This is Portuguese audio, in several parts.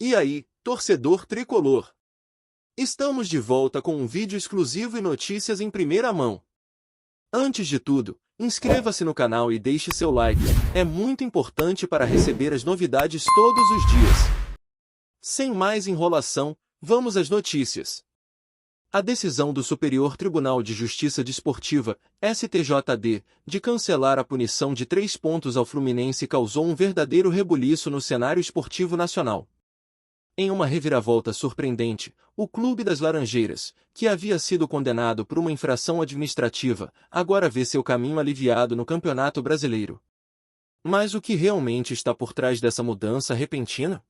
E aí, torcedor tricolor? Estamos de volta com um vídeo exclusivo e notícias em primeira mão. Antes de tudo, inscreva-se no canal e deixe seu like, é muito importante para receber as novidades todos os dias. Sem mais enrolação, vamos às notícias. A decisão do Superior Tribunal de Justiça Desportiva, STJD, de cancelar a punição de 3 pontos ao Fluminense causou um verdadeiro rebuliço no cenário esportivo nacional. Em uma reviravolta surpreendente, o Clube das Laranjeiras, que havia sido condenado por uma infração administrativa, agora vê seu caminho aliviado no Campeonato Brasileiro. Mas o que realmente está por trás dessa mudança repentina?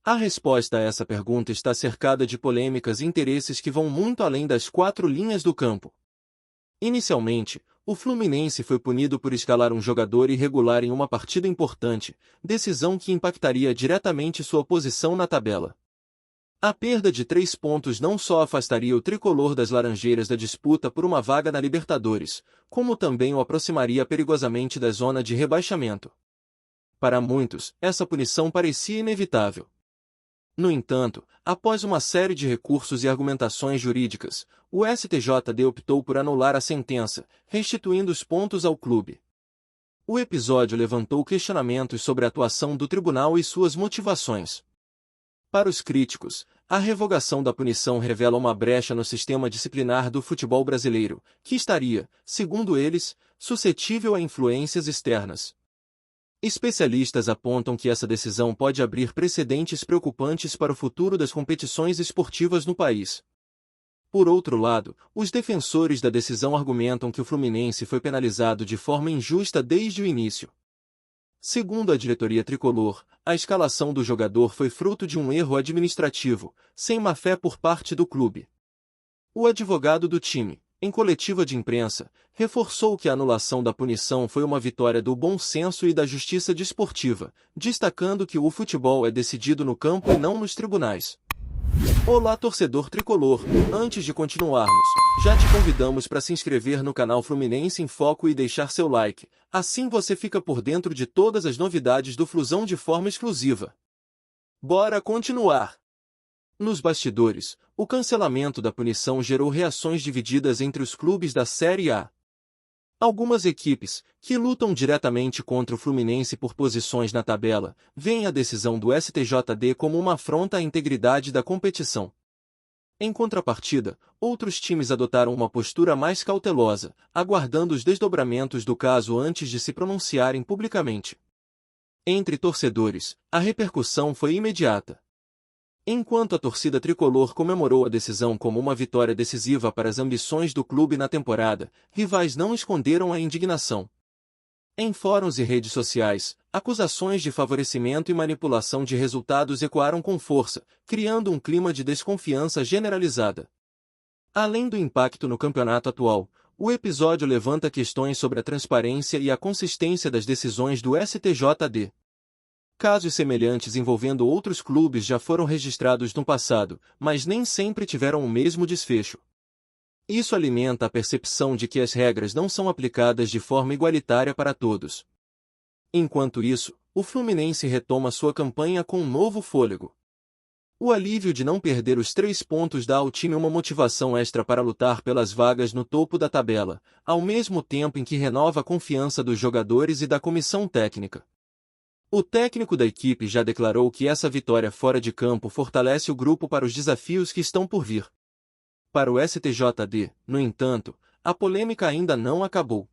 A resposta a essa pergunta está cercada de polêmicas e interesses que vão muito além das 4 linhas do campo. Inicialmente, o Fluminense foi punido por escalar um jogador irregular em uma partida importante, decisão que impactaria diretamente sua posição na tabela. A perda de 3 pontos não só afastaria o tricolor das Laranjeiras da disputa por uma vaga na Libertadores, como também o aproximaria perigosamente da zona de rebaixamento. Para muitos, essa punição parecia inevitável. No entanto, após uma série de recursos e argumentações jurídicas, o STJD optou por anular a sentença, restituindo os pontos ao clube. O episódio levantou questionamentos sobre a atuação do tribunal e suas motivações. Para os críticos, a revogação da punição revela uma brecha no sistema disciplinar do futebol brasileiro, que estaria, segundo eles, suscetível a influências externas. Especialistas apontam que essa decisão pode abrir precedentes preocupantes para o futuro das competições esportivas no país. Por outro lado, os defensores da decisão argumentam que o Fluminense foi penalizado de forma injusta desde o início. Segundo a diretoria tricolor, a escalação do jogador foi fruto de um erro administrativo, sem má-fé por parte do clube. O advogado do time, em coletiva de imprensa, reforçou que a anulação da punição foi uma vitória do bom senso e da justiça desportiva, destacando que o futebol é decidido no campo e não nos tribunais. Olá, torcedor tricolor! Antes de continuarmos, já te convidamos para se inscrever no canal Fluminense em Foco e deixar seu like, assim você fica por dentro de todas as novidades do Flusão de forma exclusiva. Bora continuar! Nos bastidores, o cancelamento da punição gerou reações divididas entre os clubes da Série A. Algumas equipes, que lutam diretamente contra o Fluminense por posições na tabela, veem a decisão do STJD como uma afronta à integridade da competição. Em contrapartida, outros times adotaram uma postura mais cautelosa, aguardando os desdobramentos do caso antes de se pronunciarem publicamente. Entre torcedores, a repercussão foi imediata. Enquanto a torcida tricolor comemorou a decisão como uma vitória decisiva para as ambições do clube na temporada, rivais não esconderam a indignação. Em fóruns e redes sociais, acusações de favorecimento e manipulação de resultados ecoaram com força, criando um clima de desconfiança generalizada. Além do impacto no campeonato atual, o episódio levanta questões sobre a transparência e a consistência das decisões do STJD. Casos semelhantes envolvendo outros clubes já foram registrados no passado, mas nem sempre tiveram o mesmo desfecho. Isso alimenta a percepção de que as regras não são aplicadas de forma igualitária para todos. Enquanto isso, o Fluminense retoma sua campanha com um novo fôlego. O alívio de não perder os 3 pontos dá ao time uma motivação extra para lutar pelas vagas no topo da tabela, ao mesmo tempo em que renova a confiança dos jogadores e da comissão técnica. O técnico da equipe já declarou que essa vitória fora de campo fortalece o grupo para os desafios que estão por vir. Para o STJD, no entanto, a polêmica ainda não acabou.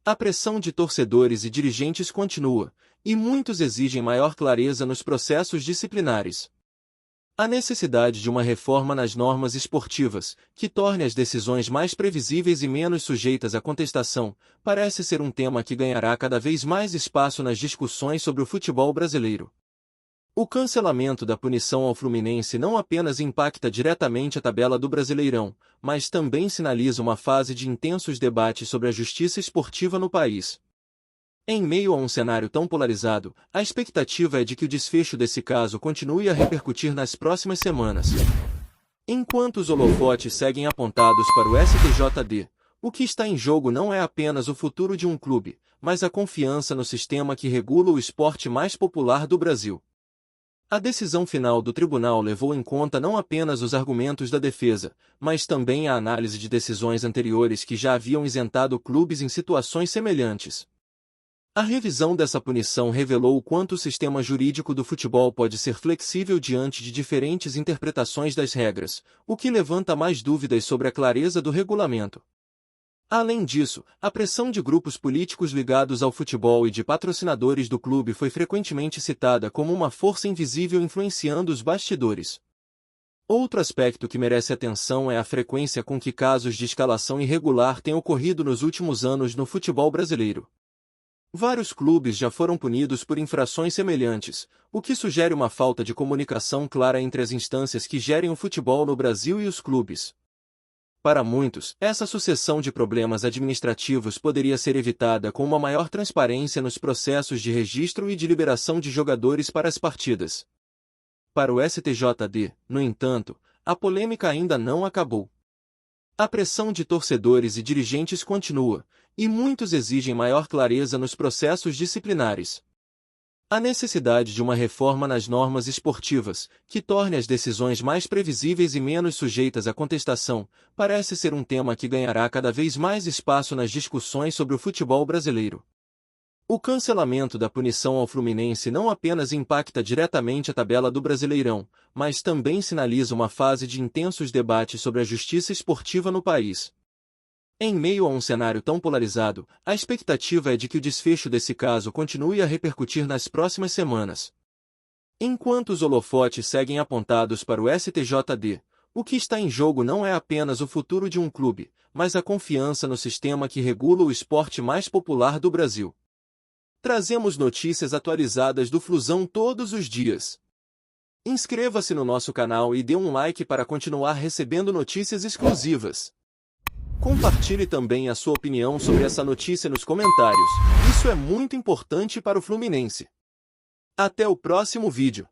A pressão de torcedores e dirigentes continua, e muitos exigem maior clareza nos processos disciplinares. A necessidade de uma reforma nas normas esportivas, que torne as decisões mais previsíveis e menos sujeitas à contestação, parece ser um tema que ganhará cada vez mais espaço nas discussões sobre o futebol brasileiro. O cancelamento da punição ao Fluminense não apenas impacta diretamente a tabela do Brasileirão, mas também sinaliza uma fase de intensos debates sobre a justiça esportiva no país. Em meio a um cenário tão polarizado, a expectativa é de que o desfecho desse caso continue a repercutir nas próximas semanas. Enquanto os holofotes seguem apontados para o STJD, o que está em jogo não é apenas o futuro de um clube, mas a confiança no sistema que regula o esporte mais popular do Brasil. A decisão final do tribunal levou em conta não apenas os argumentos da defesa, mas também a análise de decisões anteriores que já haviam isentado clubes em situações semelhantes. A revisão dessa punição revelou o quanto o sistema jurídico do futebol pode ser flexível diante de diferentes interpretações das regras, o que levanta mais dúvidas sobre a clareza do regulamento. Além disso, a pressão de grupos políticos ligados ao futebol e de patrocinadores do clube foi frequentemente citada como uma força invisível influenciando os bastidores. Outro aspecto que merece atenção é a frequência com que casos de escalação irregular têm ocorrido nos últimos anos no futebol brasileiro. Vários clubes já foram punidos por infrações semelhantes, o que sugere uma falta de comunicação clara entre as instâncias que gerem o futebol no Brasil e os clubes. Para muitos, essa sucessão de problemas administrativos poderia ser evitada com uma maior transparência nos processos de registro e de liberação de jogadores para as partidas. Para o STJD, no entanto, a polêmica ainda não acabou. A pressão de torcedores e dirigentes continua, e muitos exigem maior clareza nos processos disciplinares. A necessidade de uma reforma nas normas esportivas, que torne as decisões mais previsíveis e menos sujeitas à contestação, parece ser um tema que ganhará cada vez mais espaço nas discussões sobre o futebol brasileiro. O cancelamento da punição ao Fluminense não apenas impacta diretamente a tabela do Brasileirão, mas também sinaliza uma fase de intensos debates sobre a justiça esportiva no país. Em meio a um cenário tão polarizado, a expectativa é de que o desfecho desse caso continue a repercutir nas próximas semanas. Enquanto os holofotes seguem apontados para o STJD, o que está em jogo não é apenas o futuro de um clube, mas a confiança no sistema que regula o esporte mais popular do Brasil. Trazemos notícias atualizadas do Flusão todos os dias. Inscreva-se no nosso canal e dê um like para continuar recebendo notícias exclusivas. Compartilhe também a sua opinião sobre essa notícia nos comentários, isso é muito importante para o Fluminense. Até o próximo vídeo.